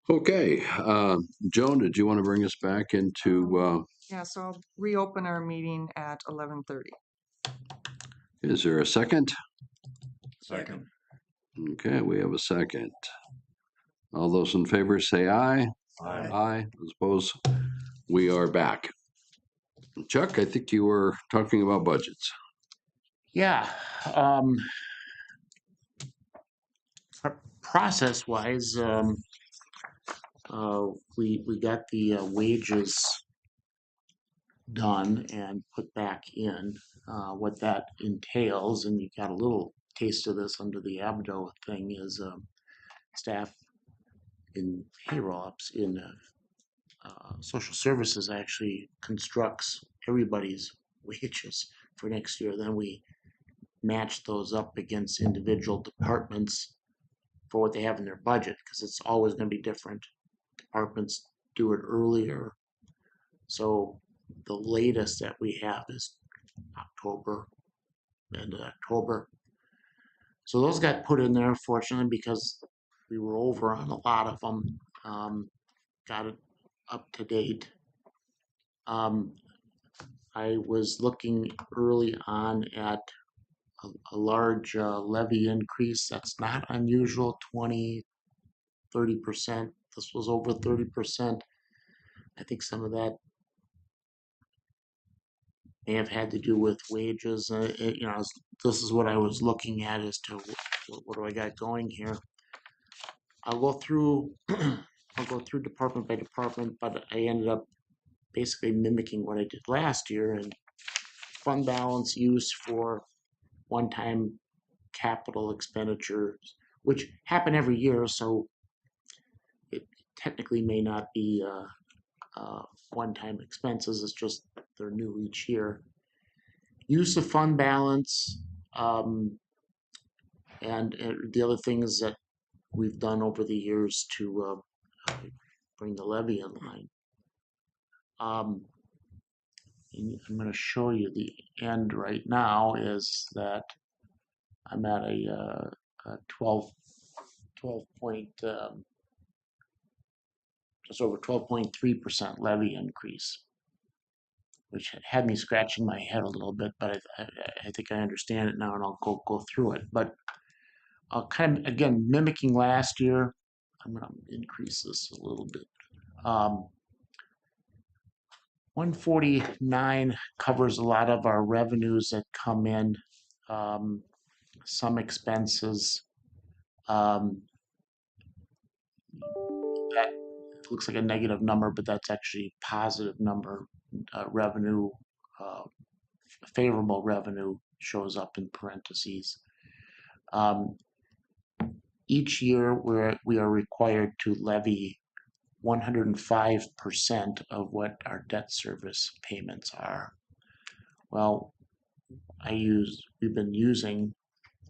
Okay, Joan, did you want to bring us back into, Yeah, so I'll reopen our meeting at 11:30. is there a second? Second. Okay, we have a second. All those in favor say aye. Aye. Aye, those opposed, we are back. Chuck, I think you were talking about budgets. Yeah, um, process-wise, we got the wages done and put back in. What that entails, and you got a little taste of this under the Abdo thing, is staff in payroll ops in social services actually constructs everybody's wages for next year. Then we match those up against individual departments for what they have in their budget, because it's always going to be different. Departments do it earlier. So the latest that we have is October, end of October. So those got put in there, fortunately, because we were over on a lot of them. Got it up to date. Um, I was looking early on at a large levy increase. That's not unusual, 20, 30%. This was over 30%. I think some of that may have had to do with wages. This is what I was looking at as to what do I got going here. I'll go through I'll go through department by department, but I ended up basically mimicking what I did last year, and fund balance use for one-time capital expenditures, which happen every year, so it technically may not be one-time expenses. It's just they're new each year. Use of fund balance, um, and the other things that we've done over the years to bring the levy in line. Um, I'm going to show you the end right now is that I'm at a 12 point, just over 12.3% levy increase, which had me scratching my head a little bit, but I think I understand it now, and I'll go through it. But kind of, again, mimicking last year, I'm going to increase this a little bit. 149 covers a lot of our revenues that come in, some expenses. That looks like a negative number, but that's actually a positive number. Revenue, uh, favorable revenue shows up in parentheses. Um, each year we are required to levy 105% of what our debt service payments are. Well, we've been using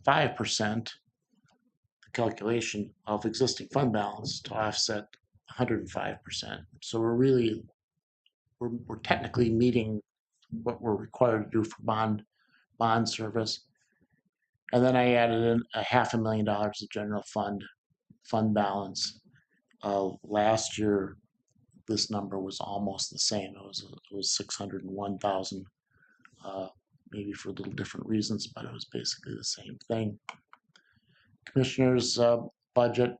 5%, the calculation of existing fund balance, to offset 105%. So we're technically meeting what we're required to do for bond service. And then I added in a $500,000 of general fund balance. Last year, this number was almost the same. It was 601,000, maybe for a little different reasons, but it was basically the same thing. Commissioner's budget.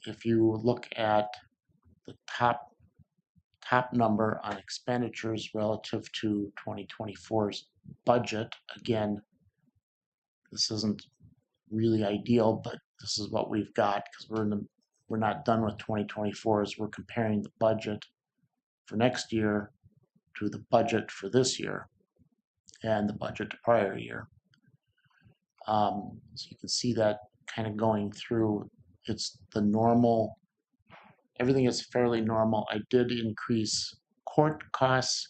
If you look at the top number on expenditures relative to 2024's budget, again, this isn't really ideal, but this is what we've got because we're not done with 2024 as we're comparing the budget for next year to the budget for this year and the budget to prior year. So you can see that kind of going through. It's the normal, everything is fairly normal. I did increase court costs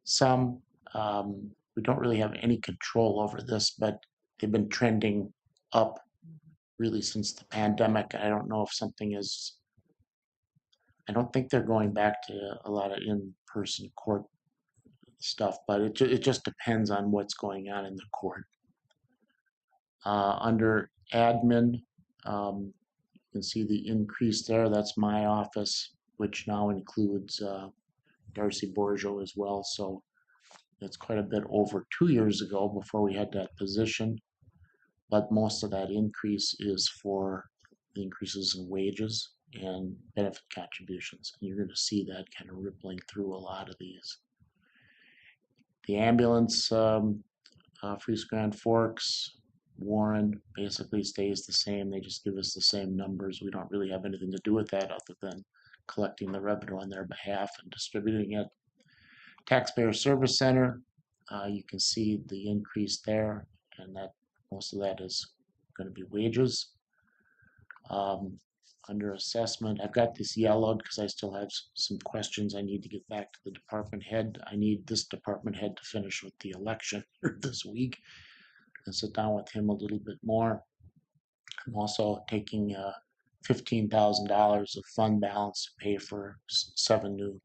some. We don't really have any control over this, but they've been trending up really since the pandemic. I don't know if something is, I don't think they're going back to a lot of in-person court stuff, but it just depends on what's going on in the court. Under admin, um, can see the increase there. That's my office, which now includes Darcy Borjo as well. So it's quite a bit over 2 years ago before we had that position. But most of that increase is for increases in wages and benefit contributions. And you're going to see that kind of rippling through a lot of these. The ambulance, Freeze Grand Forks, Warren basically stays the same. They just give us the same numbers. We don't really have anything to do with that other than collecting the revenue on their behalf and distributing it. Taxpayer Service Center, you can see the increase there, and that most of that is going to be wages. Under assessment, I've got this yellowed because I still have some questions I need to get back to the department head. I need this department head to finish with the election this week and sit down with him a little bit more. I'm also taking $15,000 of fund balance to pay for 7 new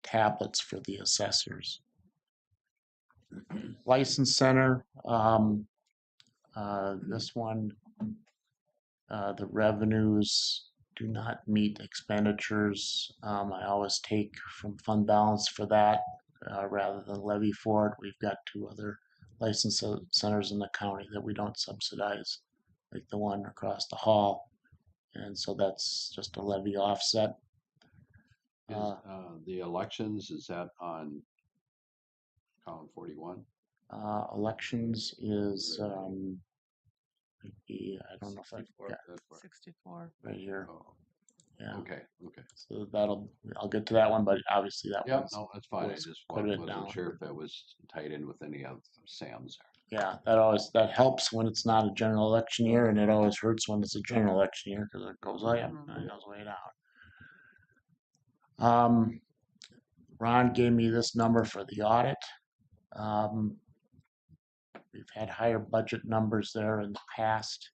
tablets for the assessors. License Center, this one, the revenues do not meet expenditures. I always take from fund balance for that rather than levy for it. We've got 2 other license centers in the county that we don't subsidize, like the one across the hall. And so that's just a levy offset. The elections, is that on column 41? Elections is, I don't know if I've got 64. right here. Oh, Yeah. okay. So I'll get to that one, but obviously that Yeah, one's, no, that's fine. I let's just put it wasn't down. sure if that was tied in with any of Sam's. yeah, that helps when it's not a general election year, and it always hurts when it's a general election year because it goes way up and it goes way down. Ron gave me this number for the audit. We've had higher budget numbers there in the past.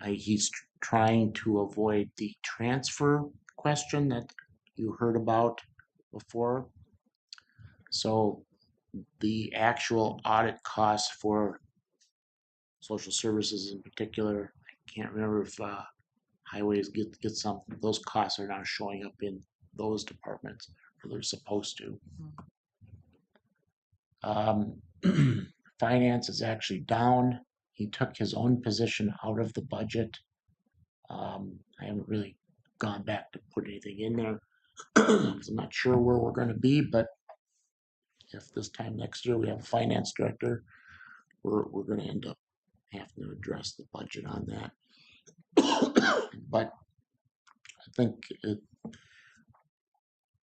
He's trying to avoid the transfer question that you heard about before. So the actual audit costs for social services in particular, I can't remember if highways get some, those costs are now showing up in those departments, or they're supposed to. Finance is actually down. He took his own position out of the budget. I haven't really gone back to put anything in there because I'm not sure where we're going to be, but if this time next year we have a finance director, we're going to end up having to address the budget on that. But I think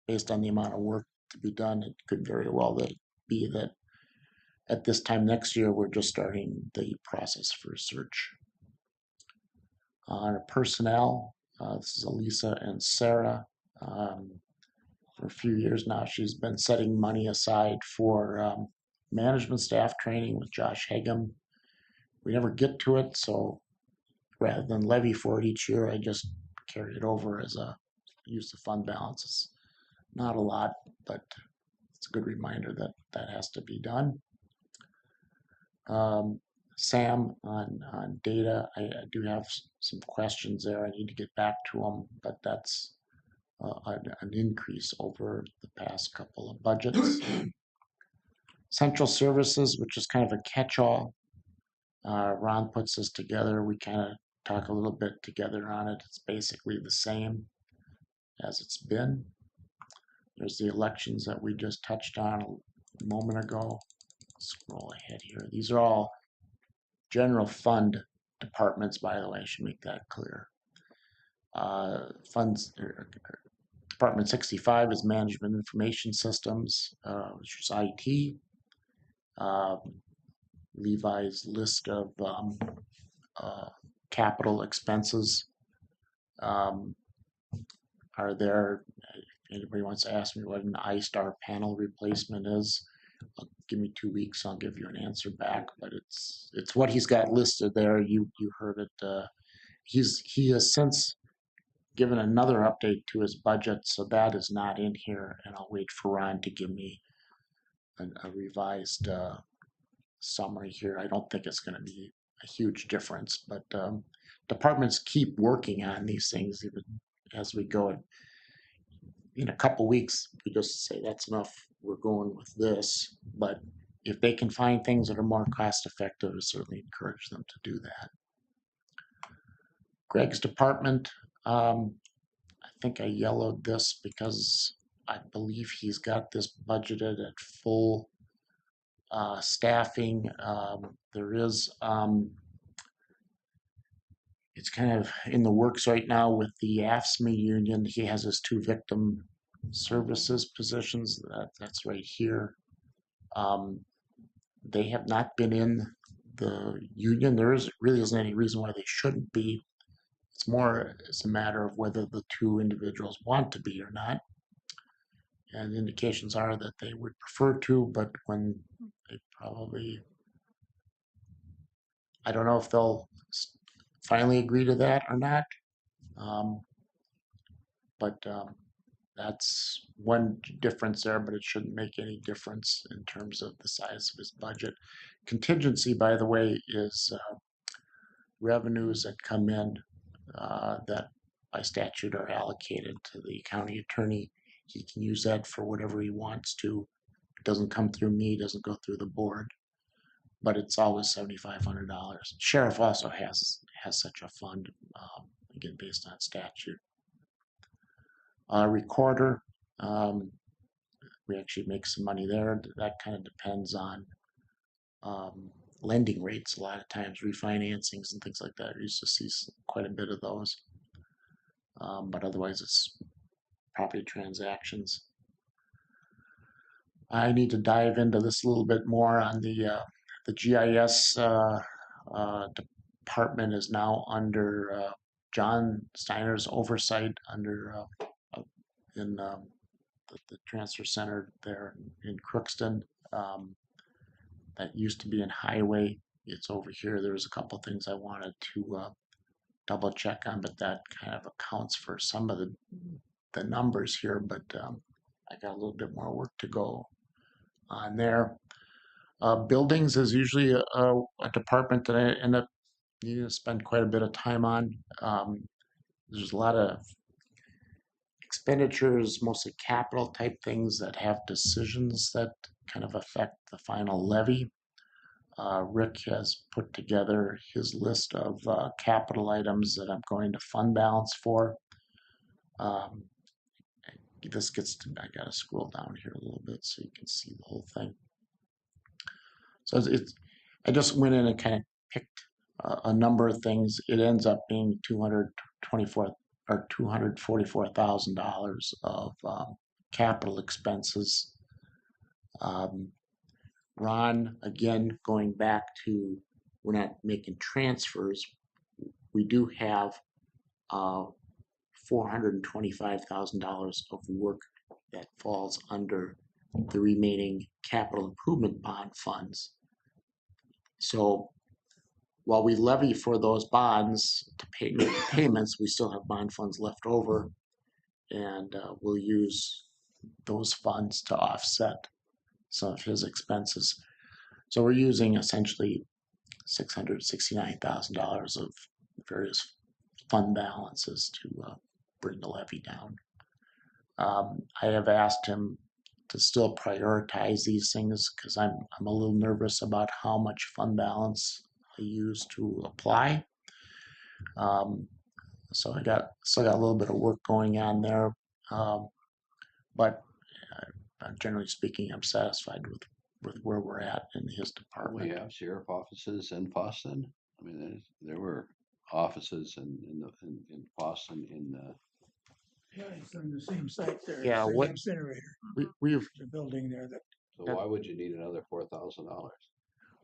based on the amount of work to be done, it could very well be that at this time next year, we're just starting the process for search. On personnel, this is Elisa and Sarah. For a few years now, she's been setting money aside for management staff training with Josh Hagum. We never get to it, so rather than levy for it each year, I just carry it over as a use of fund balance. It's not a lot, but it's a good reminder that that has to be done. Sam on data, I do have some questions there. I need to get back to them, but that's an increase over the past couple of budgets. Central services, which is kind of a catch-all. Ron puts this together. We kind of talk a little bit together on it. It's basically the same as it's been. There's the elections that we just touched on a moment ago. Scroll ahead here. These are all general fund departments, by the way. I should make that clear. Department 65 is Management Information Systems, which is IT. Levi's list of capital expenses are there. Anybody wants to ask me what an iStar panel replacement is, give me 2 weeks, I'll give you an answer back, but it's what he's got listed there. You heard it. He has since given another update to his budget, so that is not in here, and I'll wait for Ron to give me a revised summary here. I don't think it's going to be a huge difference. But departments keep working on these things even as we go. In a couple weeks, we just say that's enough. We're going with this. But if they can find things that are more cost effective, I certainly encourage them to do that. Greg's department, I think I yellowed this because I believe he's got this budgeted at full staffing. There is, it's kind of in the works right now with the AFSCME union. He has his 2 victim services positions. That's right here. They have not been in the union. Really isn't any reason why they shouldn't be. It's more as a matter of whether the 2 individuals want to be or not. And indications are that they would prefer to, but when they probably, I don't know if they'll finally agree to that or not. But that's one difference there, but it shouldn't make any difference in terms of the size of his budget. Contingency, by the way, is revenues that come in that by statute are allocated to the county attorney. He can use that for whatever he wants to. It doesn't come through me, doesn't go through the board, but it's always $7,500. Sheriff also has such a fund, again, based on statute. Recorder, we actually make some money there. That kind of depends on lending rates. A lot of times refinancings and things like that. We used to see quite a bit of those. But otherwise it's property transactions. I need to dive into this a little bit more on the GIS department is now under John Steiner's oversight under in the transfer center there in Crookston. That used to be in highway. It's over here. There's a couple things I wanted to double check on, but that kind of accounts for some of the numbers here. But I got a little bit more work to go on there. Buildings is usually a department that I end up needing to spend quite a bit of time on. There's a lot of expenditures, mostly capital type things that have decisions that kind of affect the final levy. Rick has put together his list of capital items that I'm going to fund balance for. This gets to, I gotta scroll down here a little bit so you can see the whole thing. So I just went in and kind of picked a number of things. It ends up being $244,000 of capital expenses. Ron, again, going back to, we're not making transfers. We do have $425,000 of work that falls under the remaining capital improvement bond funds. So while we levy for those bonds to pay payments, we still have bond funds left over, and we'll use those funds to offset some of his expenses. So we're using essentially $669,000 of various fund balances to bring the levy down. I have asked him to still prioritize these things because I'm a little nervous about how much fund balance I use to apply. So I still got a little bit of work going on there, but generally speaking, I'm satisfied with where we're at in his department. We have sheriff offices in Boston. I mean, there were offices in Boston in Yeah, it's on the same site there. Yeah, same what- incinerator. We've There's a building there that so why would you need another $4,000?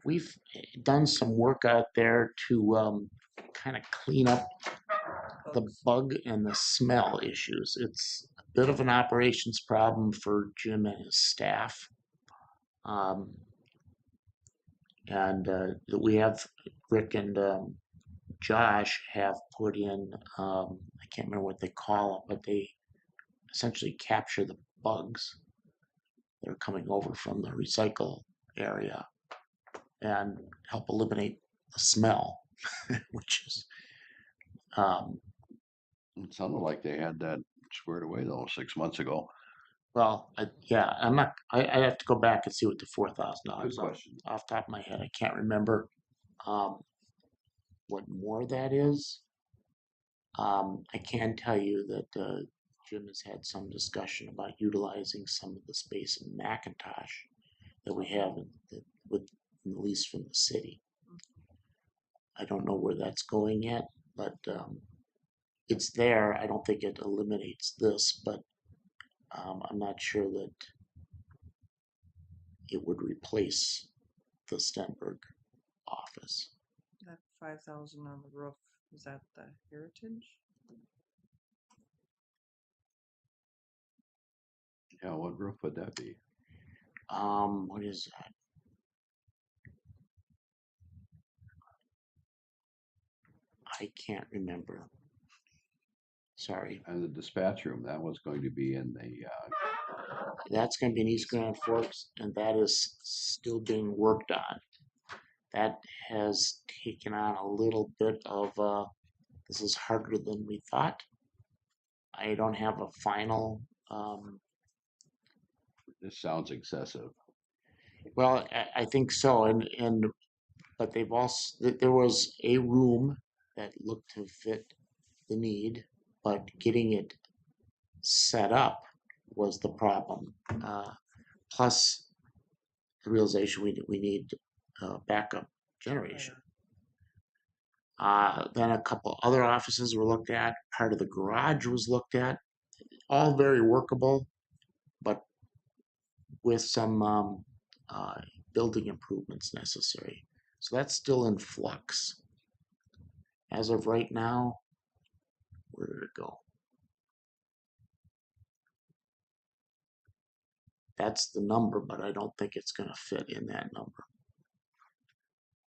we've done some work out there to kind of clean up the bug and the smell issues. It's a bit of an operations problem for Jim and his staff. And we have Rick and Josh have put in, I can't remember what they call it, but they essentially capture the bugs that are coming over from the recycle area and help eliminate a smell, which is, um, It sounded like they had that squared away though 6 months ago. well, yeah, I'm not, I have to go back and see what the $4,000 Good question. off the top of my head. I can't remember, um, what more that is. I can tell you that, Jim has had some discussion about utilizing some of the space in Macintosh that we have with, at least from the city. I don't know where that's going yet, but, it's there. I don't think it eliminates this, but, I'm not sure that it would replace the Stenberg office. That 5,000 on the roof, is that the Heritage? Yeah, what roof would that be? What is that? I can't remember. Sorry. And the dispatch room, that was going to be in the, That's going to be in East Grand Forks, and that is still being worked on. That has taken on a little bit of, this is harder than we thought. I don't have a final, this sounds excessive. well, I think so, but they've also, there was a room that looked to fit the need, but getting it set up was the problem. Plus the realization we need backup generation. Then a couple other offices were looked at. Part of the garage was looked at. All very workable, but with some building improvements necessary. So that's still in flux. As of right now, where did it go? That's the number, but I don't think it's going to fit in that number.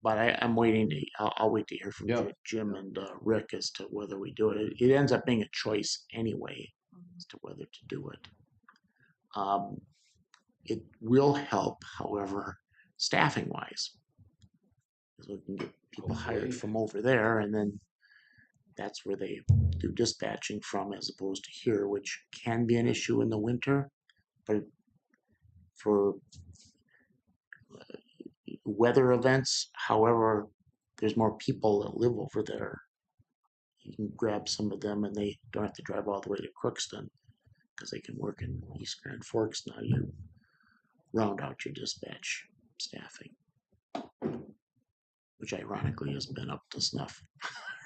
But I'm waiting to, I'll wait to hear from Yeah. Jim and Rick as to whether we do it. It ends up being a choice anyway as to whether to do it. It will help, however, staffing wise, because we can get people hired Okay. from over there, and then that's where they do dispatching from, as opposed to here, which can be an issue in the winter, but for weather events, however, there's more people that live over there. You can grab some of them, and they don't have to drive all the way to Crookston because they can work in East Grand Forks now. You round out your dispatch staffing, which ironically has been up to snuff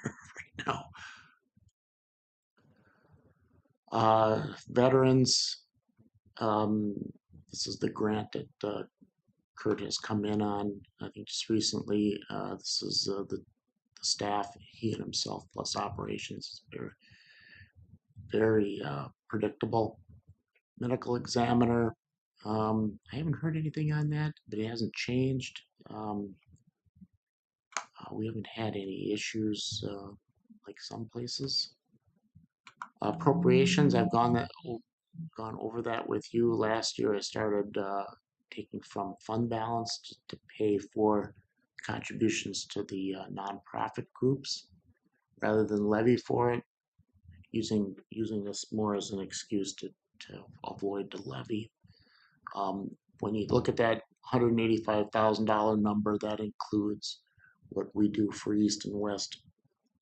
right now. Veterans, this is the grant that Kurt has come in on, I think just recently. This is the staff, he and himself, plus operations. Very, very predictable. Medical examiner, I haven't heard anything on that, but it hasn't changed. We haven't had any issues like some places. Appropriations, I've gone over that with you. Last year I started taking from fund balance to pay for contributions to the nonprofit groups rather than levy for it, using this more as an excuse to avoid the levy. When you look at that $185,000 number, that includes what we do for East and West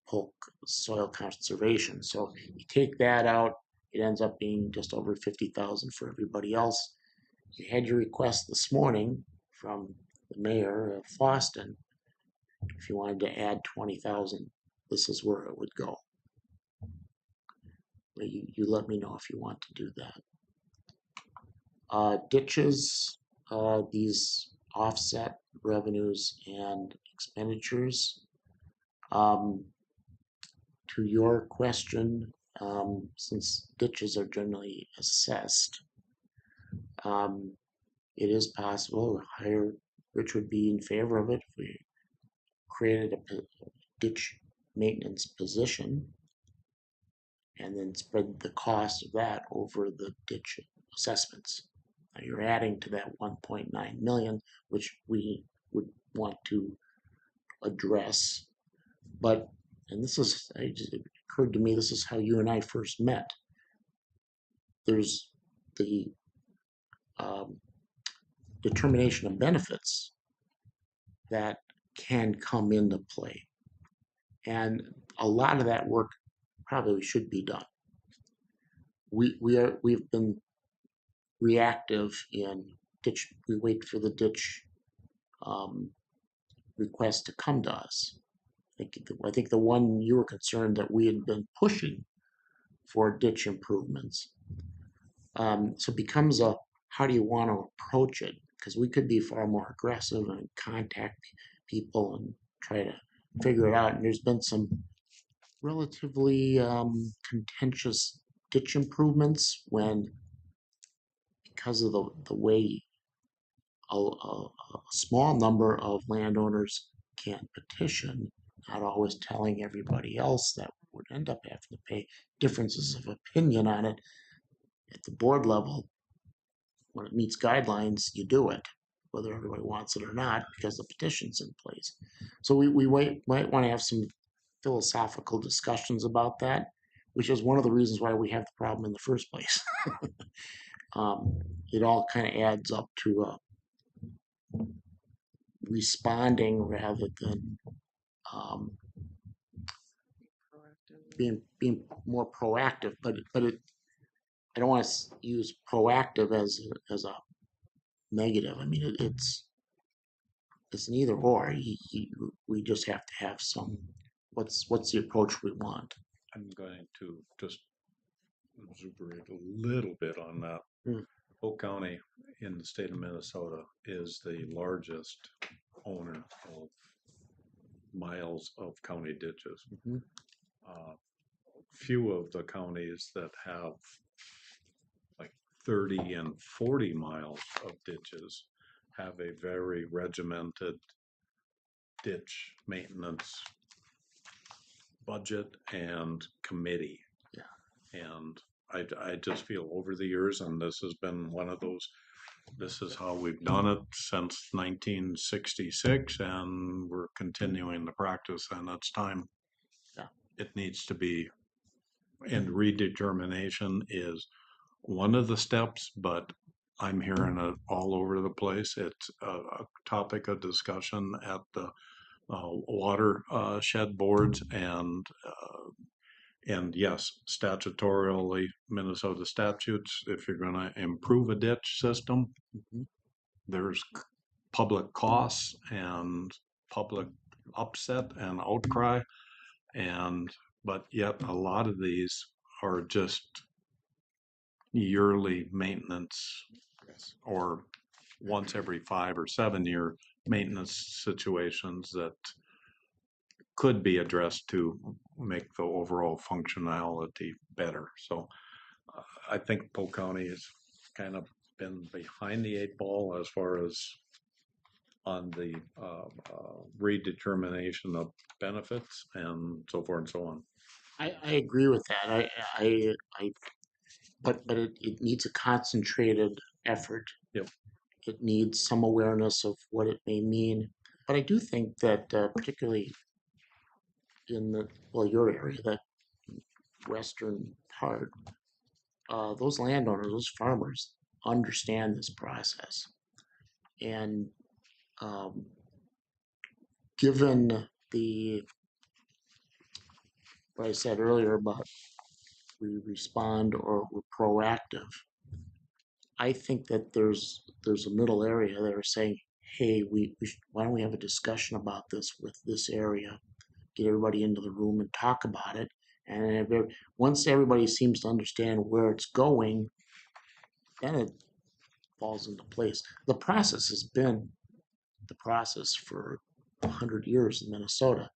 Polk soil conservation. So you take that out, it ends up being just over 50,000 for everybody else. You had your request this morning from the mayor of Boston. If you wanted to add 20,000, this is where it would go. But you let me know if you want to do that. Ditches, these offset revenues and expenditures. To your question, since ditches are generally assessed, it is possible, Rich would be in favor of it if we created a ditch maintenance position and then spread the cost of that over the ditch assessments. Now you're adding to that 1.9 million, which we would want to address. But, and this is, it occurred to me, this is how you and I first met. There's the determination of benefits that can come into play. And a lot of that work probably should be done. We've been reactive in ditch. We wait for the ditch request to come to us. I think the one you were concerned that we had been pushing for ditch improvements. So it becomes a, how do you want to approach it? Because we could be far more aggressive and contact people and try to figure it out. And there's been some relatively contentious ditch improvements when, because of the way a small number of landowners can't petition, not always telling everybody else that would end up having to pay, differences of opinion on it at the board level. When it meets guidelines, you do it, whether everybody wants it or not, because the petition's in place. So we might want to have some philosophical discussions about that, which is one of the reasons why we have the problem in the first place. It all kind of adds up to responding rather than Proactive. being more proactive. But I don't want to use proactive as a negative. I mean, it's an either or. We just have to have some. What's the approach we want? I'm going to just exuberate a little bit on that. Polk County in the state of Minnesota is the largest owner of miles of county ditches. Few of the counties that have like 30 and 40 miles of ditches have a very regimented ditch maintenance budget and committee. And I just feel over the years, and this has been one of those, this is how we've done it since 1966, and we're continuing the practice, and it's time. It needs to be, and redetermination is one of the steps, but I'm hearing it all over the place. It's a topic of discussion at the watershed boards, and yes, statutorily, Minnesota statutes, if you're going to improve a ditch system, there's public costs and public upset and outcry, but yet a lot of these are just yearly maintenance or once every 5 or 7 year maintenance situations that could be addressed to make the overall functionality better. So I think Polk County has kind of been behind the 8 ball as far as on the redetermination of benefits and so forth and so on. I agree with that. But it needs a concentrated effort. Yep. It needs some awareness of what it may mean. But I do think that particularly in your area, that western part, those landowners, those farmers understand this process. And given what I said earlier about we respond or we're proactive, I think that there's a middle area that are saying, hey, why don't we have a discussion about this with this area, get everybody into the room and talk about it. And once everybody seems to understand where it's going, then it falls into place. The process has been the process for 100 years in Minnesota.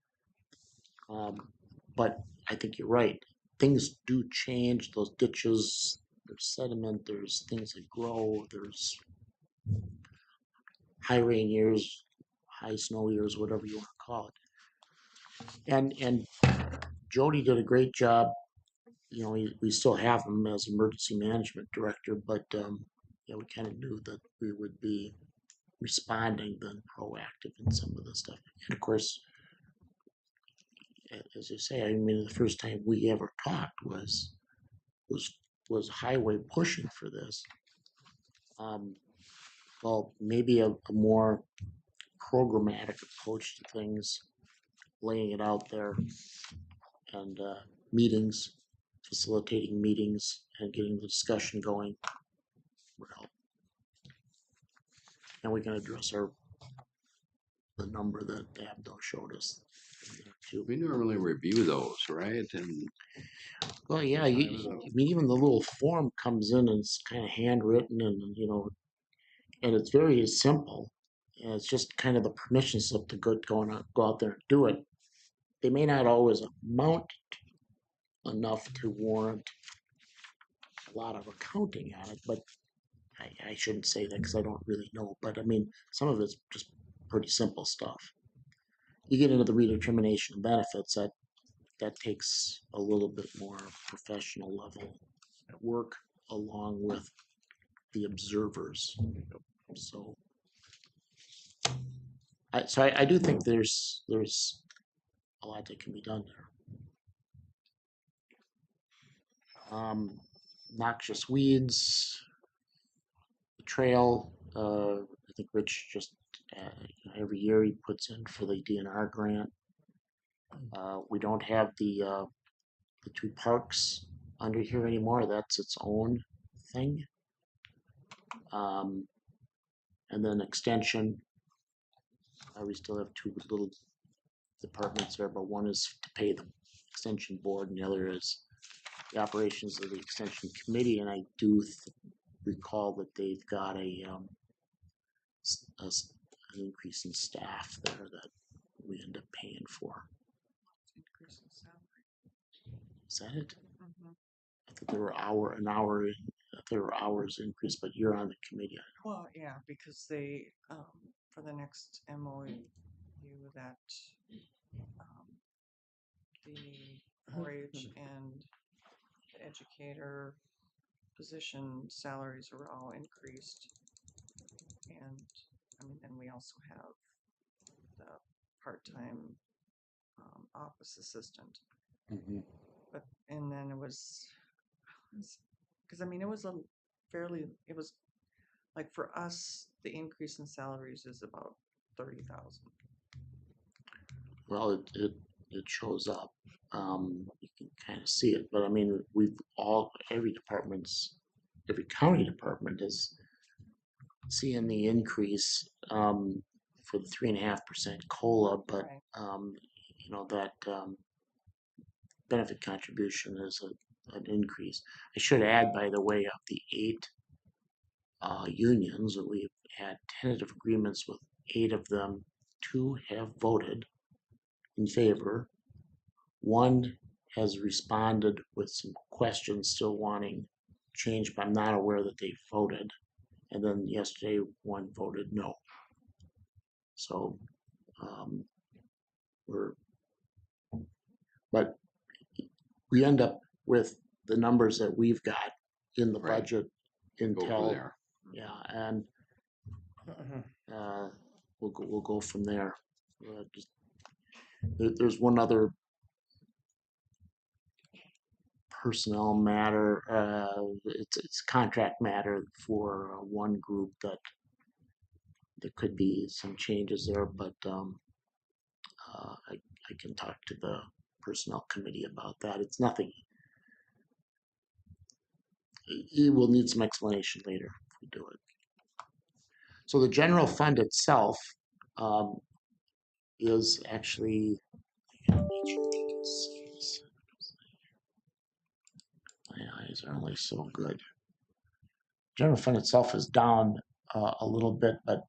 But I think you're right. Things do change. Those ditches, there's sediment, there's things that grow, there's high rain years, high snow years, whatever you want to call it. And Jody did a great job. You know, we still have him as emergency management director, but we kind of knew that we would be responding then proactive in some of the stuff. And of course, as you say, I mean, the first time we ever talked was Highway pushing for this. Well, maybe a more programmatic approach to things, laying it out there, and meetings, facilitating meetings, and getting the discussion going would help. And we can address the number that Abdo showed us in there too. We normally review those, right? And Well, yeah, I mean, even the little form comes in and it's kind of handwritten, and and it's very simple. And it's just kind of the permission slip to go out there and do it. They may not always amount enough to warrant a lot of accounting on it, but I shouldn't say that because I don't really know. But I mean, some of it's just pretty simple stuff. You get into the redetermination of benefits, that takes a little bit more professional level work along with the observers. So I do think there's a lot that can be done there. Noxious weeds, the trail. I think Rich just every year he puts in for the DNR grant. We don't have the two parks under here anymore. That's its own thing. And then extension. We still have two little departments there, but one is to pay the extension board, and the other is the operations of the extension committee. And I do recall that they've got an increase in staff there that we end up paying for. Increase in salary. Is that it? Mhm. I thought there were hours increase, but you're on the committee. Well, yeah, because they, for the next MOU that, the 4-H and the educator position salaries are all increased. And, I mean, then we also have the part-time, office assistant. But, and then it was, because I mean, it was like for us, the increase in salaries is about 30,000. Well, it shows up. You can kind of see it, but I mean, every county department is seeing the increase for the 3.5% COLA, but Right. that benefit contribution is an increase. I should add, by the way, of the 8 unions, we've had tentative agreements with 8 of them. 2 have voted in favor. 1 has responded with some questions, still wanting change, but I'm not aware that they voted. And then yesterday, 1 voted no. So but we end up with the numbers that we've got in the Right. budget go from until there. yeah, and we'll go from there. There's one other personnel matter. It's contract matter for one group that there could be some changes there, but I can talk to the personnel committee about that. It's nothing. He will need some explanation later if we do it. So the general fund itself is actually. My eyes are only so good. General fund itself is down a little bit, but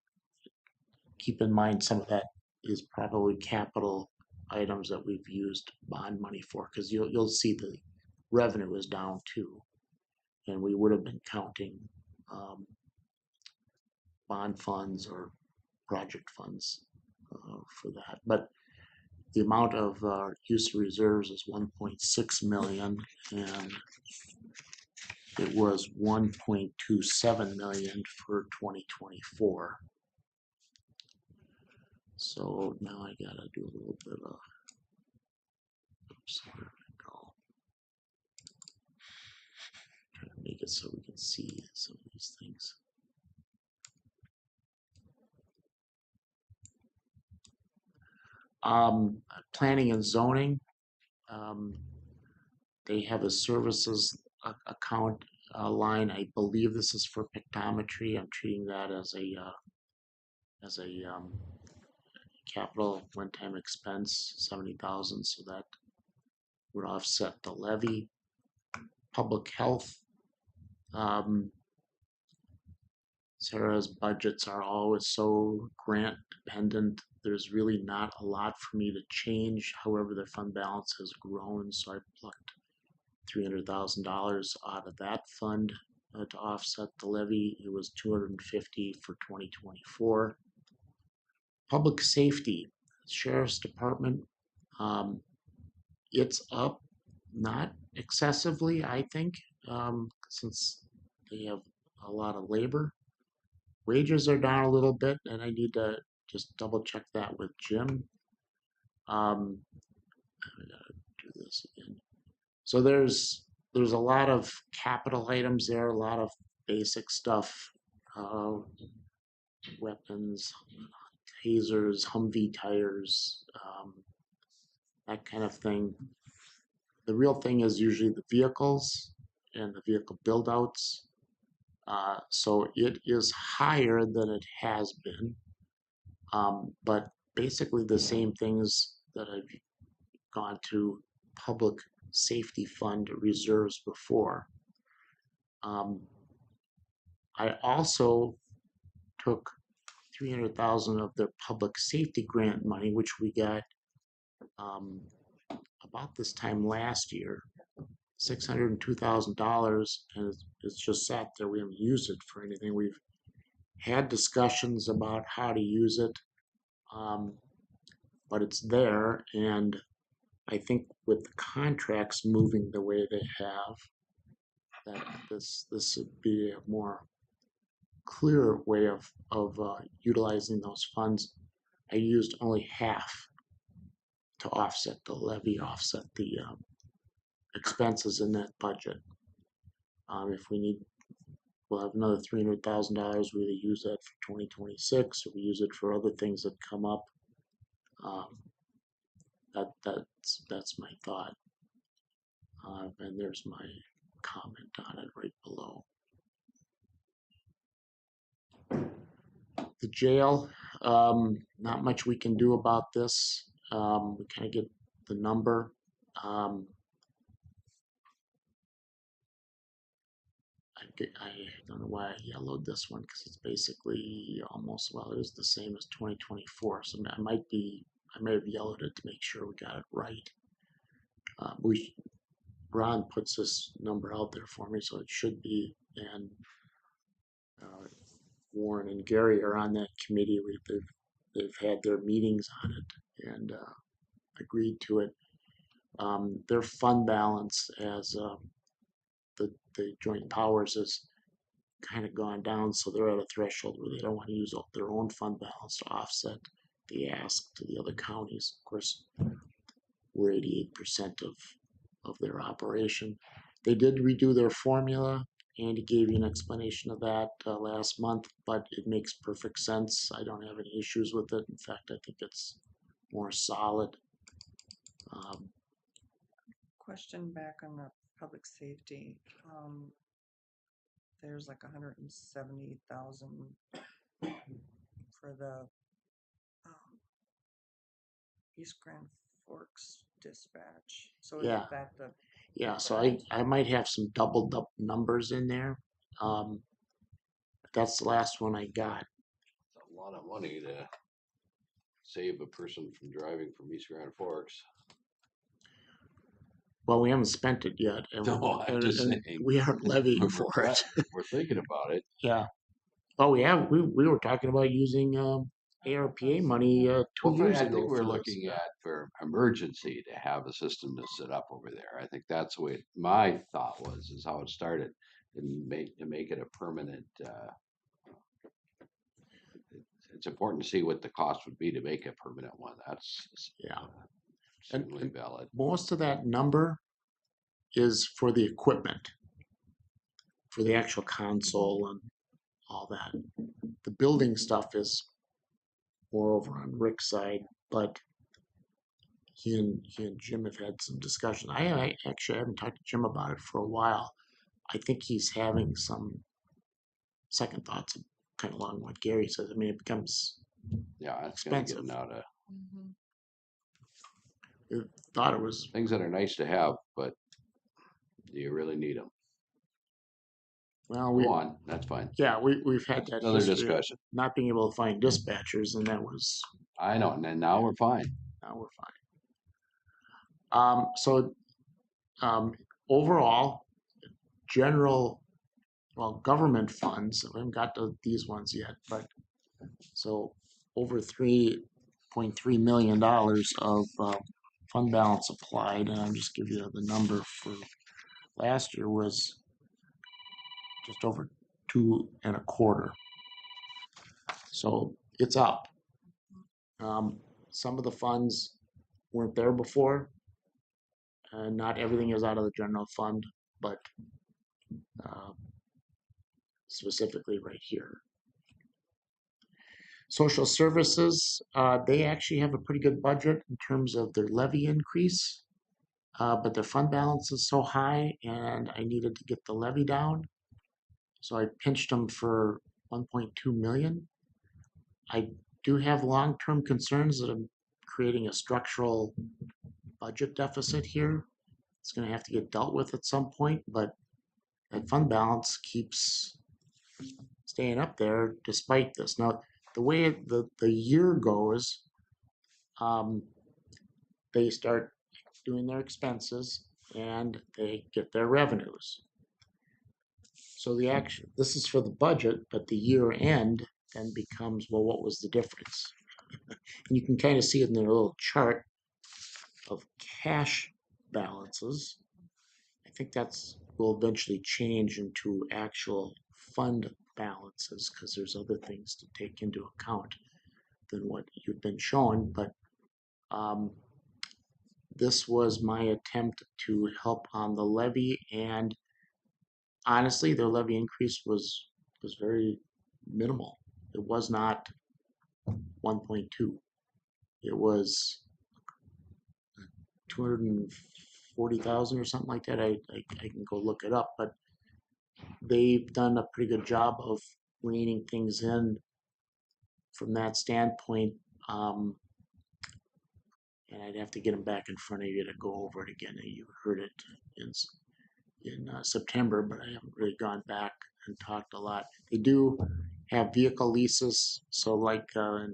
keep in mind some of that is probably capital items that we've used bond money for, because you'll see the revenue is down too, and we would have been counting bond funds or project funds for that. But the amount of use of reserves is 1.6 million, and it was 1.27 million for 2024. So now I gotta do a little bit of So where did it go? Trying to make it so we can see some of these things. Planning and zoning. They have a services account line. I believe this is for pictometry. I'm treating that as a capital one-time expense, 70,000. So that would offset the levy. Public health. Sarah's budgets are always so grant dependent. There's really not a lot for me to change. However, their fund balance has grown, so I plucked $300,000 out of that fund to offset the levy. It was $250,000 for 2024. Public safety, sheriff's department, it's up, not excessively, I think, since they have a lot of labor. Wages are down a little bit, and I need to just double check that with Jim. I gotta do this again. So there's a lot of capital items there, a lot of basic stuff, weapons, tasers, Humvee tires, that kind of thing. The real thing is usually the vehicles and the vehicle build-outs. So it is higher than it has been, but basically the same things that I've gone to public safety fund reserves before. I also took 300,000 of their public safety grant money, which we got about this time last year, $602,000, and it's just sat there. We haven't used it for anything. We've had discussions about how to use it, but it's there, and I think with the contracts moving the way they have, that this would be a more clear way of utilizing those funds. I used only half to offset the levy, offset the expenses in that budget. If we need, we'll have another $300,000. We either use that for 2026 or we use it for other things that come up. That's my thought. And there's my comment on it right below. The jail, not much we can do about this. We kind of get the number. I don't know why I yellowed this one because it's basically almost, well, it is the same as 2024. So I may have yellowed it to make sure we got it right. Ron puts this number out there for me, so it should be. And Warren and Gary are on that committee. They've had their meetings on it and agreed to it. Their fund balance as the joint powers has kind of gone down, so they're at a threshold where they don't want to use their own fund balance to offset the ask to the other counties. Of course, we're 88% of their operation. They did redo their formula. Andy gave you an explanation of that last month, but it makes perfect sense. I don't have any issues with it. In fact, I think it's more solid. Question back on the public safety. There's like 170,000 for the East Grand Forks dispatch. So Yeah. is that the Yeah, so I might have some doubled up numbers in there. That's the last one I got. It's a lot of money to save a person from driving from East Grand Forks. Well, we haven't spent it yet. No, I'm just saying. We aren't levying for it. We're thinking about it. Yeah. Oh, we have. We were talking about using ARPA money 2 years I ago. think we're looking at for emergency to have a system to set up over there. I think that's the way my thought is how it started, and to make it a permanent. It's important to see what the cost would be to make a permanent one. That's certainly and valid. most of that number is for the equipment, for the actual console and all that. The building stuff is more over on Rick's side, but he and Jim have had some discussion. I actually haven't talked to Jim about it for a while. I think he's having some second thoughts, kind of along what Gary says. I mean, it becomes Yeah, it's gonna get expensive. out of Thought it was things that are nice to have, but do you really need them? well. Go on, that's fine. We've had that Another history of discussion. not being able to find dispatchers, and that was I know, and then now we're fine. now we're fine. So overall, general government funds. We haven't got to these ones yet, but so over $3.3 million of fund balance applied, and I'll just give you the number for last year was just over 2.25. So it's up. Some of the funds weren't there before, and not everything is out of the general fund, but uh, specifically right here. Social services, they actually have a pretty good budget in terms of their levy increase, but their fund balance is so high, and I needed to get the levy down. So I pinched them for 1.2 million. I do have long-term concerns that I'm creating a structural budget deficit here. It's going to have to get dealt with at some point, but that fund balance keeps staying up there despite this. Now, the way the year goes, they start doing their expenses and they get their revenues. So this is for the budget, but the year end then becomes, well, what was the difference? And you can kind of see it in their little chart of cash balances. I think will eventually change into actual fund balances because there's other things to take into account than what you've been shown. But this was my attempt to help on the levy, and honestly, their levy increase was very minimal. It was not 1.2. It was 240,000 or something like that. I can go look it up, but they've done a pretty good job of reining things in from that standpoint. And I'd have to get them back in front of you to go over it again. You heard it in September, but I haven't really gone back and talked a lot. They do have vehicle leases, so like in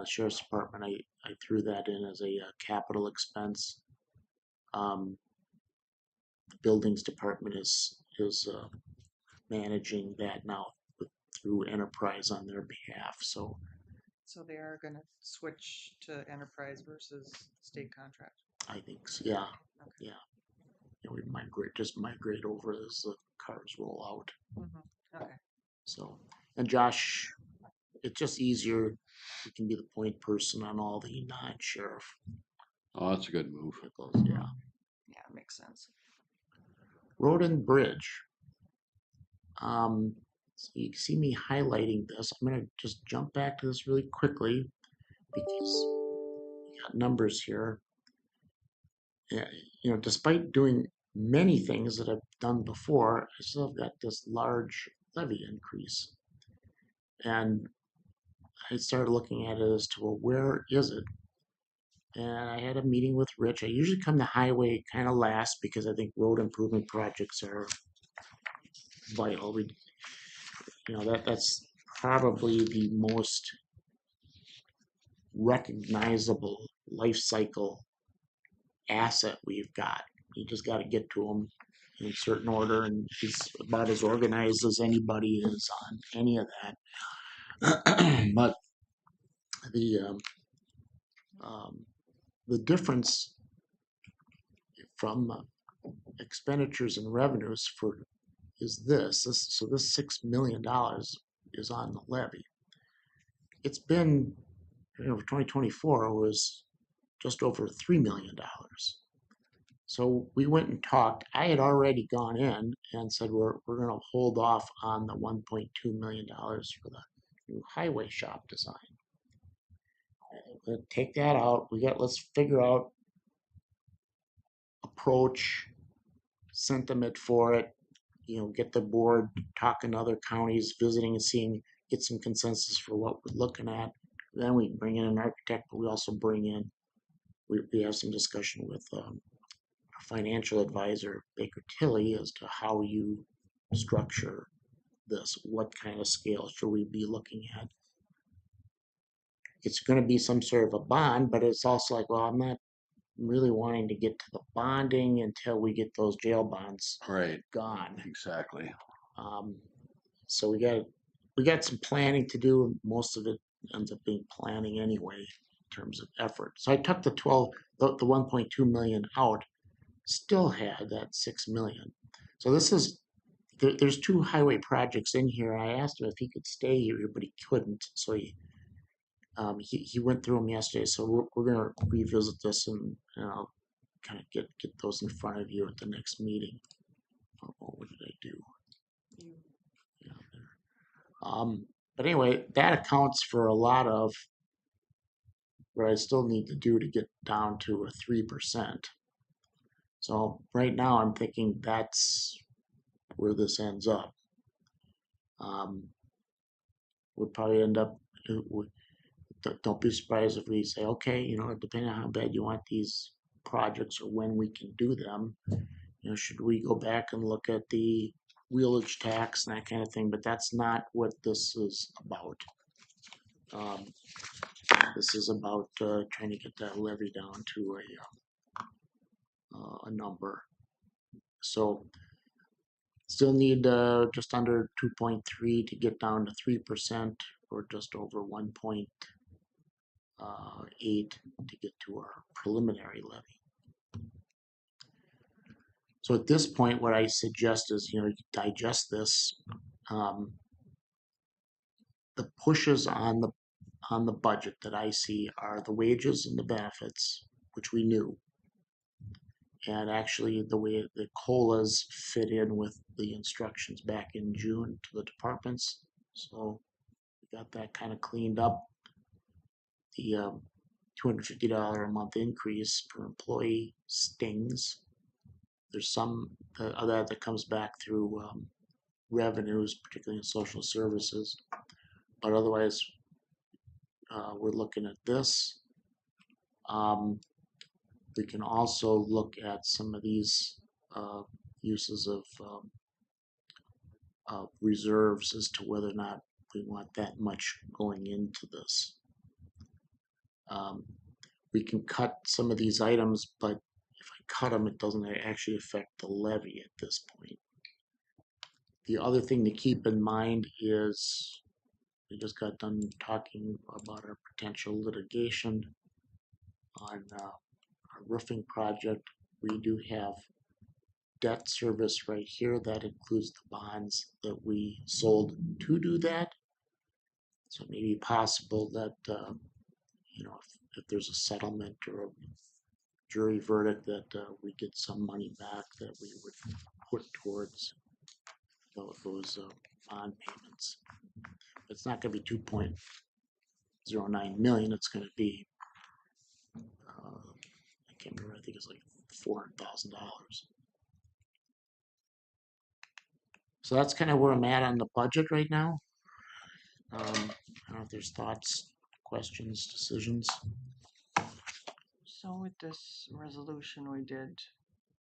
Sheriff's Department, I threw that in as a capital expense. The Buildings Department is managing that now through Enterprise on their behalf. So they are gonna switch to enterprise versus state contract. I think so, yeah. Okay. Yeah, we migrate over as the cars roll out. Okay. So, and Josh, it's just easier. You can be the point person on all the non-sheriff Oh, that's a good move. vehicles. Yeah. Yeah, it makes sense. Road and bridge. So you can see me highlighting this. I'm going to just jump back to this really quickly because we got numbers here. Yeah, despite doing many things that I've done before, I still have got this large levy increase. And I started looking at it as to, well, where is it? And I had a meeting with Rich. I usually come to highway kind of last because I think road improvement projects are vital. That's probably the most recognizable life cycle asset we've got. You just got to get to them in certain order, and he's about as organized as anybody is on any of that. But the difference from expenditures and revenues is this $6 million is on the levy. It's been, for 2024 was just over $3 million. So we went and talked. I had already gone in and said we're going to hold off on the $1.2 million for the new highway shop design. Take that out. Let's figure out approach, sentiment for it. Get the board talking to other counties, visiting and seeing, get some consensus for what we're looking at. Then we bring in an architect, but we also bring in, we have some discussion with our financial advisor, Baker Tilly, as to how you structure this. What kind of scale should we be looking at? It's going to be some sort of a bond, but it's also like, well, I'm not really wanting to get to the bonding until we get those jail bonds Right, gone. exactly. So we got some planning to do. Most of it ends up being planning anyway in terms of effort. So I took the 1.2 million out, still had that 6 million. So there's two highway projects in here. I asked him if he could stay here, but he couldn't. So he went through them yesterday. So we're going to revisit this and I'll kind of get those in front of you at the next meeting. Oh, what did I do? But anyway, that accounts for a lot of what I still need to do to get down to a 3%. So right now I'm thinking that's where this ends up. We'll probably end up, don't be surprised if we say, okay, depending on how bad you want these projects or when we can do them, should we go back and look at the wheelage tax and that kind of thing, but that's not what this is about. This is about trying to get that levy down to a number. So still need just under 2.3 to get down to 3%, or just over 1.8 to get to our preliminary levy. So at this point, what I suggest is, you digest this. The pushes on the budget that I see are the wages and the benefits, which we knew, and actually the way the COLAs fit in with the instructions back in June to the departments. So we got that kind of cleaned up. The $250 a month increase per employee stings. There's some of that comes back through revenues, particularly in social services. But otherwise, we're looking at this. We can also look at some of these uses of reserves as to whether or not we want that much going into this. We can cut some of these items, but if I cut them, it doesn't actually affect the levy at this point. The other thing to keep in mind is we just got done talking about our potential litigation on our roofing project. We do have debt service right here that includes the bonds that we sold to do that. So it may be possible that if there's a settlement or a jury verdict, that we get some money back that we would put towards those bond payments. It's not going to be 2.09 million. It's going to be I can't remember. I think it's like $400,000. So that's kind of where I'm at on the budget right now. I don't know if there's thoughts, questions, decisions. So with this resolution we did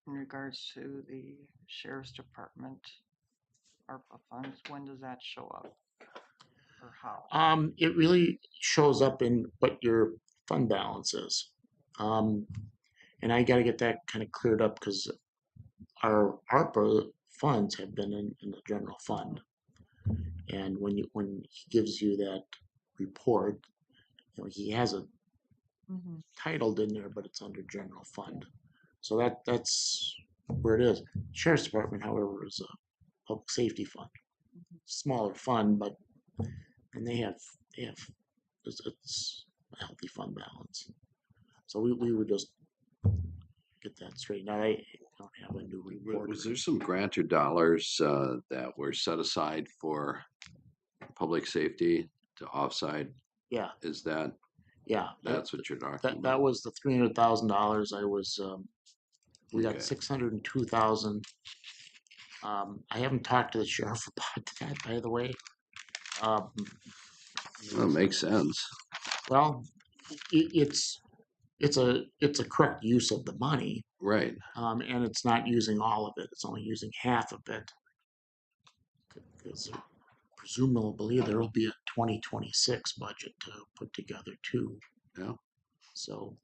in regards to the sheriff's department ARPA funds, when does that show up? Or how? It really shows up in what your fund balance is. And I got to get that kind of cleared up because our ARPA funds have been in the general fund. And when he gives you that report, he has it titled in there, but it's under general fund. So that's where it is. Sheriff's Department, however, is a public safety fund, smaller fund, but and they have it's a healthy fund balance. So we would just get that straightened out. I don't have a new report. Was there some grant or dollars that were set aside for public safety to offside? Yeah, Is that, yeah. that's what you're talking That about? was the $300,000. I was we got Okay. 602,000. I haven't talked to the sheriff about that, by the way. Um, Well, it makes sense. well, it's a correct use of the money, Right. and it's not using all of it. It's only using half of it. Because presumably there will be a 2026 budget to put together too. Yeah. So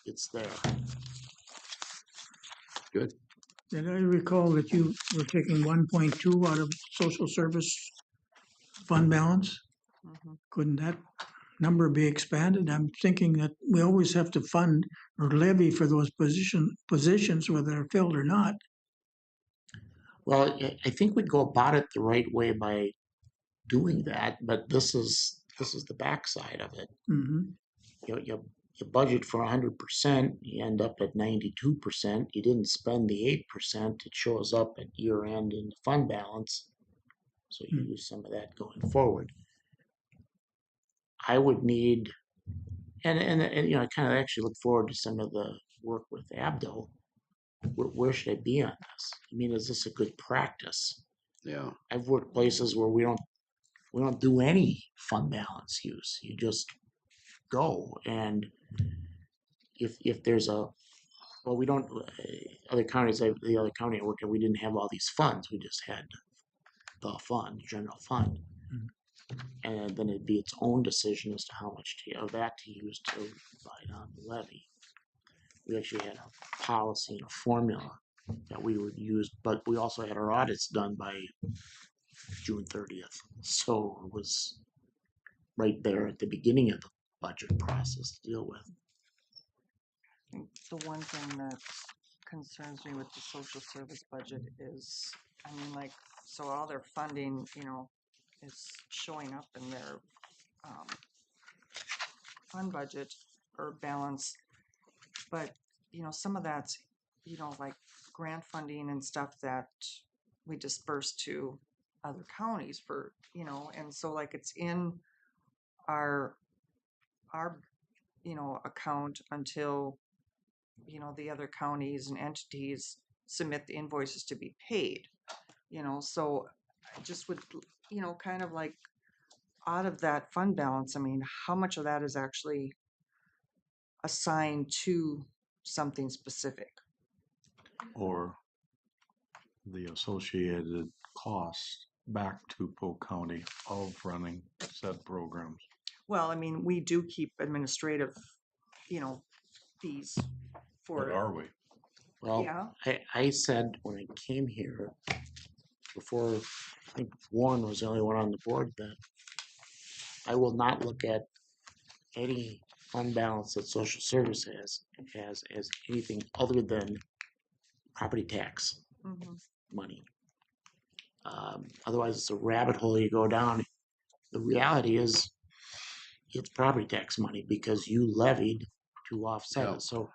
it's there. Good. Did I recall that you were taking 1.2 out of social service fund balance? Mhm. Couldn't that number be expanded? I'm thinking that we always have to fund or levy for those positions, whether they're filled or not. Well, I think we go about it the right way by doing that, but this is the backside of it. Mhm. You budget for 100%, you end up at 92%. You didn't spend the 8%. It shows up at year end in the fund balance, so you use some of that going forward. I would need, and you know, I kind of actually look forward to some of the work with Abdo. Where should I be on this? I mean, is this a good practice? Yeah. I've worked places where we don't do any fund balance use. You just go, and if there's a, well, we don't, other counties, the other county I worked in, we didn't have all these funds. We just had the fund, general fund. And then it'd be its own decision as to how much of that to use to provide on the levy. We actually had a policy and a formula that we would use, but we also had our audits done by June 30th. So it was right there at the beginning of the budget process to deal with. I think the one thing that concerns me with the social service budget is, I mean, like, so all their funding, you know, is showing up in their fund budget or balance, but, you know, some of that's, you know, like grant funding and stuff that we disperse to other counties for, you know, and so like it's in our, you know, account until, you know, the other counties and entities submit the invoices to be paid, you know, so I just would, you know, kind of like out of that fund balance, I mean, how much of that is actually assigned to something specific? Or the associated costs back to Polk County of running said programs. Well, I mean, we do keep administrative, you know, fees But for, are we? Well, yeah, I said when I came here, before I think Warren was the only one on the board, that I will not look at any fund balance that social service has as anything other than property tax mhm, money. Otherwise, it's a rabbit hole you go down. The reality is, it's property tax money because you levied to offset Yeah. it. So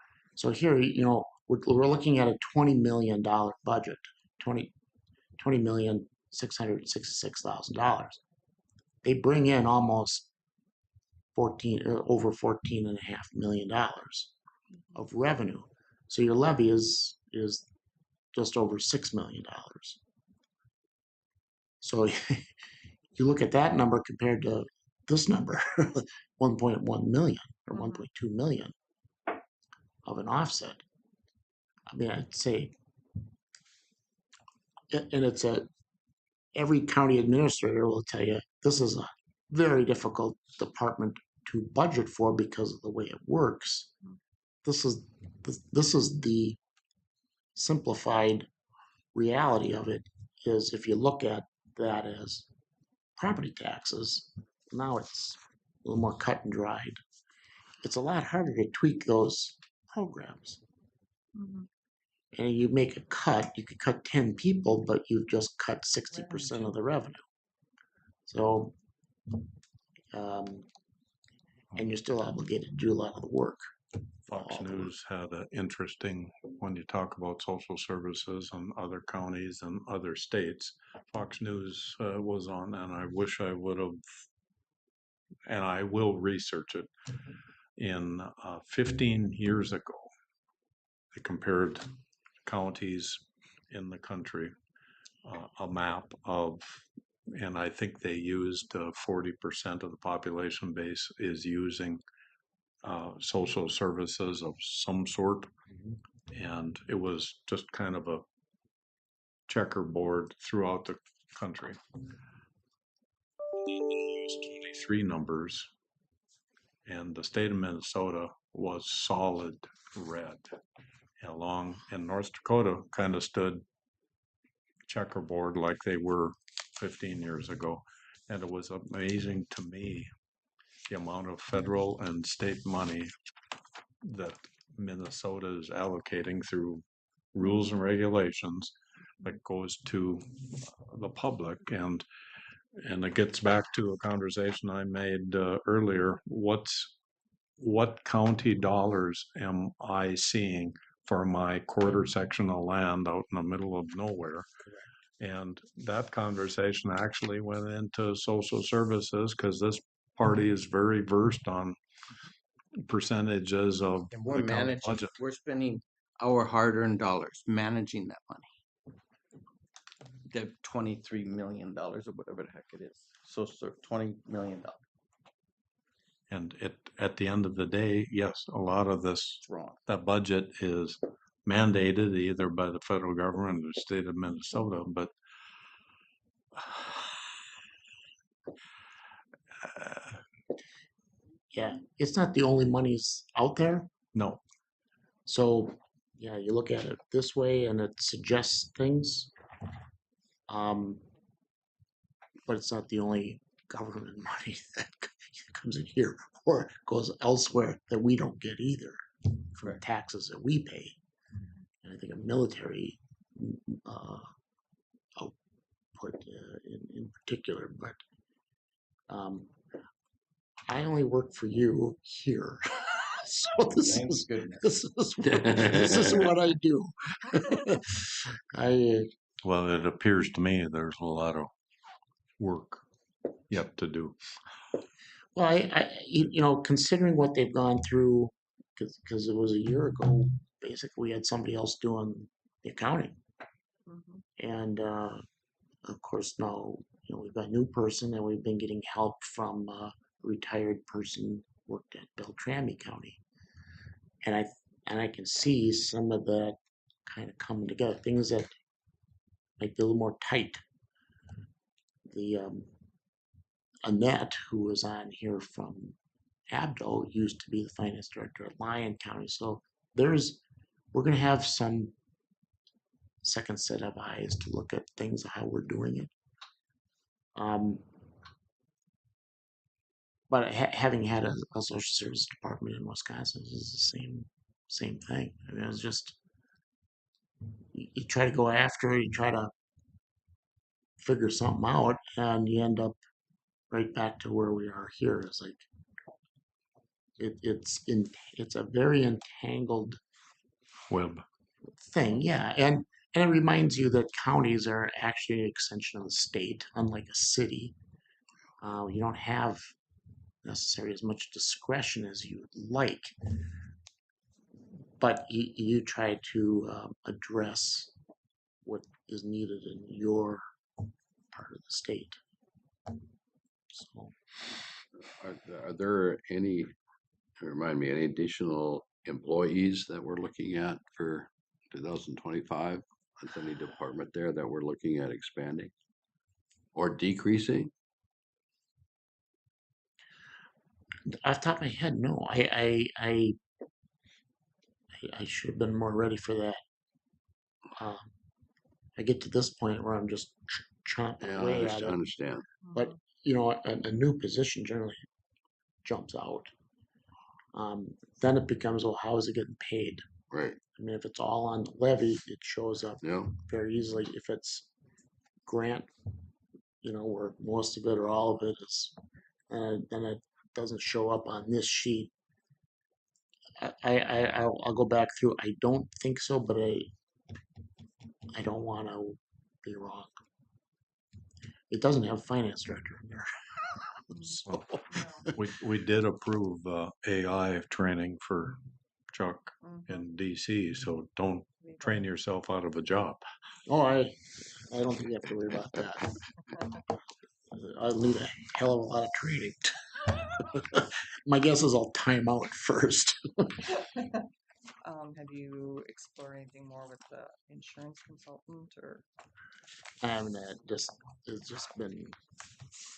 here, you know, we're looking at a $20 million budget, 20,666,000. They bring in almost over $14.5 million of revenue. So your levy is just over $6 million. So you look at that number compared to this number, 1.1 million or mhm. 1.2 million of an offset. I mean, I'd say, and it's every county administrator will tell you this is a very difficult department to budget for because of the way it works. This is the simplified reality of it. Is if you look at that as property taxes, now it's a little more cut and dried. It's a lot harder to tweak those programs. Mhm. And you make a cut, you could cut 10 people, but you've just cut 60% of the revenue. So, and you're still obligated to do a lot of the work. Fox News had an interesting, when you talk about social services in other counties and other states, Fox News was on, and I wish I would have, and I will research it. In 15 years ago, they compared counties in the country, a map of, and I think they used 40% of the population base is using social services of some sort. And it was just kind of a checkerboard throughout the country. They used 23 numbers, and the state of Minnesota was solid red. And North Dakota kind of stood checkerboard like they were 15 years ago. And it was amazing to me the amount of federal and state money that Minnesota is allocating through rules and regulations that goes to the public. And it gets back to a conversation I made earlier. What county dollars am I seeing for my quarter section of land out in the middle of nowhere? And that conversation actually went into social services, because this party is very versed on percentages of And we're the county managing, budget. we're spending our hard-earned dollars managing that money. The $23 million or whatever the heck it is. So $20 million. And at the end of the day, yes, a lot of this, It's wrong. that budget is mandated either by the federal government or the state of Minnesota, but Yeah, it's not the only monies out there. no. So, yeah, you look at it this way and it suggests things. But it's not the only government money that comes in here or goes elsewhere that we don't get either from Right. taxes that we pay. And I think a military output in particular, but I only work for you here. So this Thank is goodness. this is what I do. Well, it appears to me there's a lot of work yet to do. Well, you know, considering what they've gone through, because it was a year ago, basically we had somebody else doing the accounting, Mhm. and of course now we've got a new person, and we've been getting help from a retired person worked at Beltrami County, and I can see some of that kind of coming together, things that might be a little more tight. The Annette, who was on here from Abdo, used to be the finance director at Lyon County. So we're going to have some second set of eyes to look at things, how we're doing it. But having had a social service department in Wisconsin is the same thing. I mean, it's just you try to go after it, you try to figure something out, and you end up right back to where we are here. It's like it's a very entangled Web. thing, yeah, and it reminds you that counties are actually an extension of the state, unlike a city. You don't have necessarily as much discretion as you would like, but you try to address what is needed in your part of the state. So, Are there any, remind me, any additional employees that we're looking at for 2025? Is any department there that we're looking at expanding or decreasing? off the top of my head, no, I should have been more ready for that. I get to this point where I'm just chomping Yeah, away I at it. understand. But a new position generally jumps out. Then it becomes, well, how is it getting paid? Right. I mean, if it's all on the levy, it shows up Yeah. very easily. If it's grant, where most of it or all of it is, then it doesn't show up on this sheet. I'll go back through. I don't think so, but I don't want to be wrong. It doesn't have finance director in there. So, We did approve AI training for Chuck Mhm. in DC, so don't train yourself out of a job. oh, I don't think you have to worry about that. I'll need a hell of a lot of training. My guess is I'll time out first. Have you explored anything more with the insurance consultant or? And it's just been,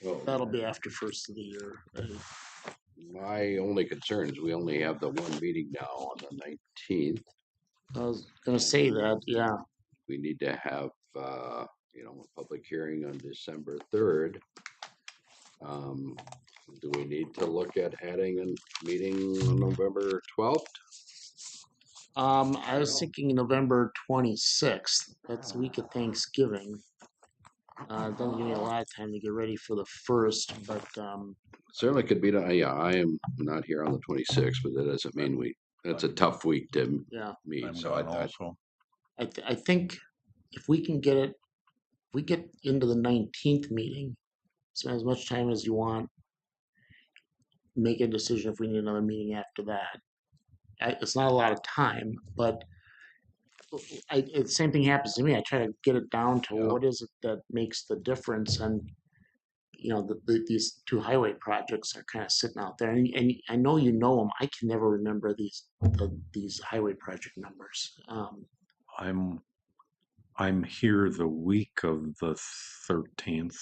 Well, that'll be after first of the year. my only concern is we only have the one meeting now on the 19th. I was gonna say that, yeah. We need to have, a public hearing on December 3rd. Do we need to look at adding a meeting on November 12th? I was thinking November 26th. That's the week of Thanksgiving. It doesn't give me a lot of time to get ready for the first, but Certainly could be, yeah, I am not here on the 26th, but that doesn't mean that's a tough week to yeah, meet. I'm So gone I also. I think if we can get it, if we get into the 19th meeting, spend as much time as you want, make a decision if we need another meeting after that. It's not a lot of time, but the same thing happens to me. I try to get it down to Yeah. what is it that makes the difference, and these two highway projects are kind of sitting out there, and I know them. I can never remember these highway project numbers. I'm here the week of the 13th,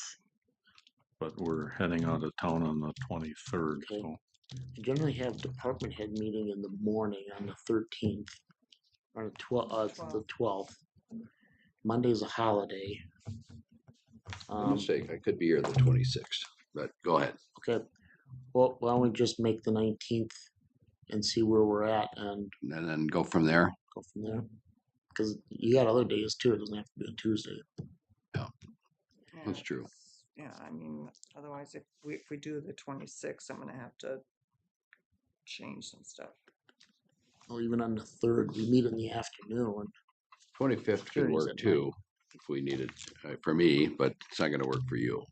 but we're heading out of town on the 23rd. Okay. So I generally have department head meeting in the morning on the 13th, or the 12th. Monday's a holiday. a mistake. I could be here the 26th, but go ahead. Okay. Well, why don't we just make the 19th and see where we're at and And then go from there. go from there? Because you got other days too. It doesn't have to be a Tuesday. Yeah, That's true. Yeah, I mean, otherwise if we do the 26th, I'm gonna have to change some stuff. Well, even on the 3rd, we meet in the afternoon. 25th could Hearings work at too, if we needed, for me, but it's not gonna work for you,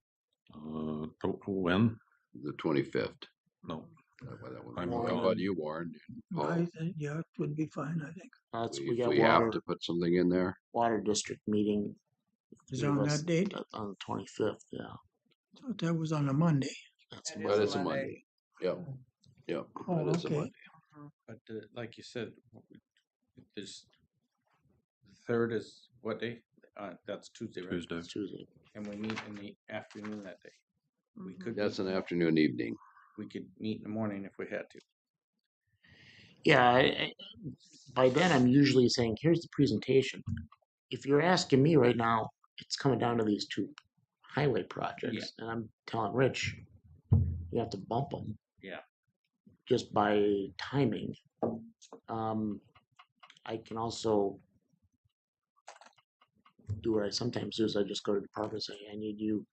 when? the 25th. No, I'm How gone. about you, Warren? And Paul? I think, yeah, it would be fine, I think. We If got we have to put something in there, water district meeting. Is Give on us that date? on the 25th. Yeah, Thought that was on a Monday. that's That about but is it's a Monday. Yep, yep, Oh, that is a okay. Monday. But like you said, there's third is what day? That's Tuesday, right? Tuesday. Tuesday. And we meet in the afternoon that day. We Mhm. could. That's meet an in- afternoon, evening. We could meet in the morning if we had to. Yeah, by then I'm usually saying, here's the presentation. If you're asking me right now, it's coming down to these two highway projects, and I'm telling Rich, you have to bump them. Yeah. Just by timing. I can also do what I sometimes do is I just go to the department and say, I need you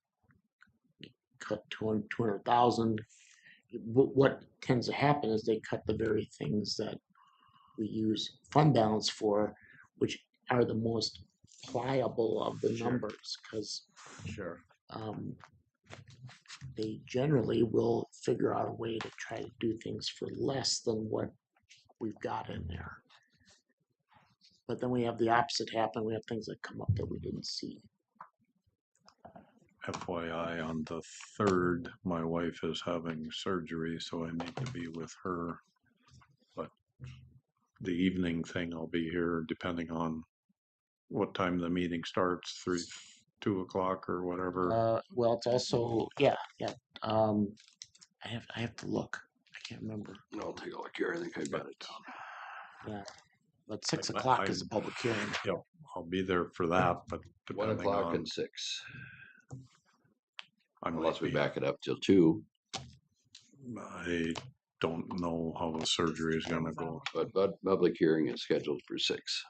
cut 200,000. What tends to happen is they cut the very things that we use fund balance for, which are the most pliable of the Sure. numbers, because Sure. they generally will figure out a way to try to do things for less than what we've got in there. But then we have the opposite happen. We have things that come up that we didn't see. FYI, on the 3rd, my wife is having surgery, so I need to be with her. But the evening thing, I'll be here depending on what time the meeting starts, 2 o'clock or whatever. Well, it's also yeah. I have to look. I can't remember. I'll take a look here. I think I got it down. Yeah, but 6 I- o'clock I- is the public hearing. Yep, I'll be there for that, but 1 depending o'clock on, and 6, I unless might we be, back it up till 2. I don't know how the surgery is gonna go. But public hearing is scheduled for 6.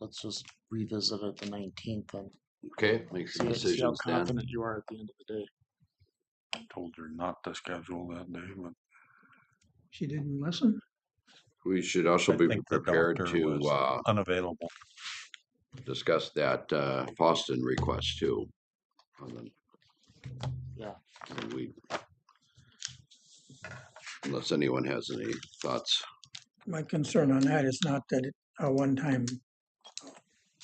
Let's just revisit it the 19th and Okay, make some see how decisions then. confident you are at the end of the day. told her not to schedule that day, but She didn't listen. We should also I be think the prepared doctor to was unavailable. discuss that Boston request too. on the- Yeah. and we, unless anyone has any thoughts. My concern on that is not that it's a one-time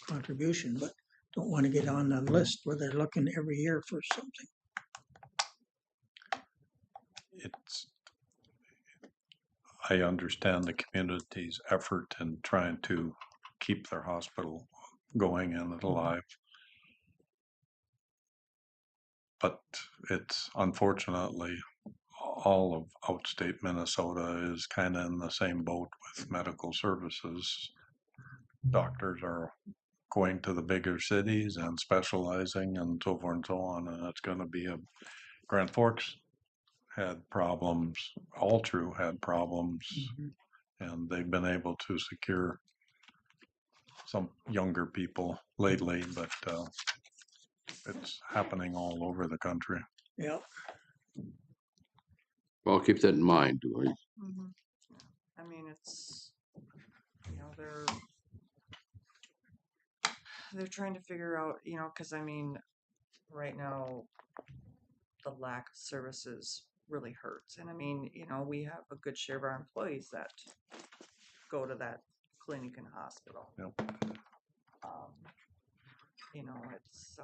contribution, but don't want to get on the list where they're looking every year for something. It's, I understand the community's effort in trying to keep their hospital going and alive. But it's unfortunately all of outstate Minnesota is kind of in the same boat with medical services. Doctors are going to the bigger cities and specializing and so forth and so on, and it's going to be a Grand Forks had problems, Altru had problems, and they've been able to secure some younger people lately, but it's happening all over the country. Yeah, Well, keep that in mind. Mhm. I mean, it's, you know, they're trying to figure out, you know, because I mean, right now, the lack of services really hurts. And I mean, you know, we have a good share of our employees that go to that clinic and hospital. Yep. You know, it's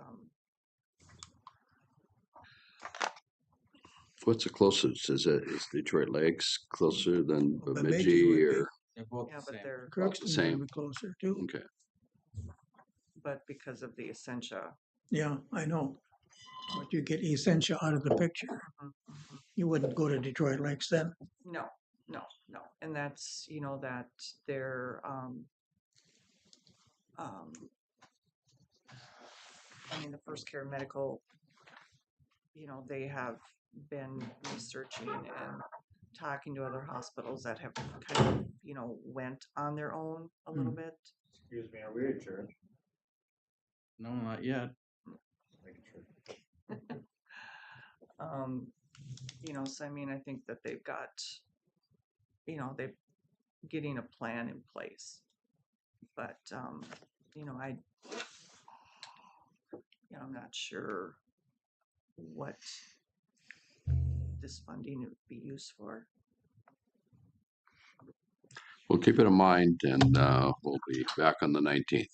What's the closest? Is Detroit Lakes closer than Bemidji Bemidji would be. or They're both yeah, the but same. they're Crookston's Same. gonna be closer too. okay? but because of the Essentia. Yeah, I know. But you get Essentia out of the picture. Mhm, mhm. You wouldn't go to Detroit Lakes then. No, no, no. And that's, you know, that they're I mean, the First Care Medical, you know, they have been researching and talking to other hospitals that have kind of, you know, went on their own a little bit. Excuse me, are we adjourned? No, not yet. You know, so I mean, I think that they've got, you know, they're getting a plan in place. But, you know, I'm not sure what this funding would be used for. We'll keep it in mind, and we'll be back on the 19th.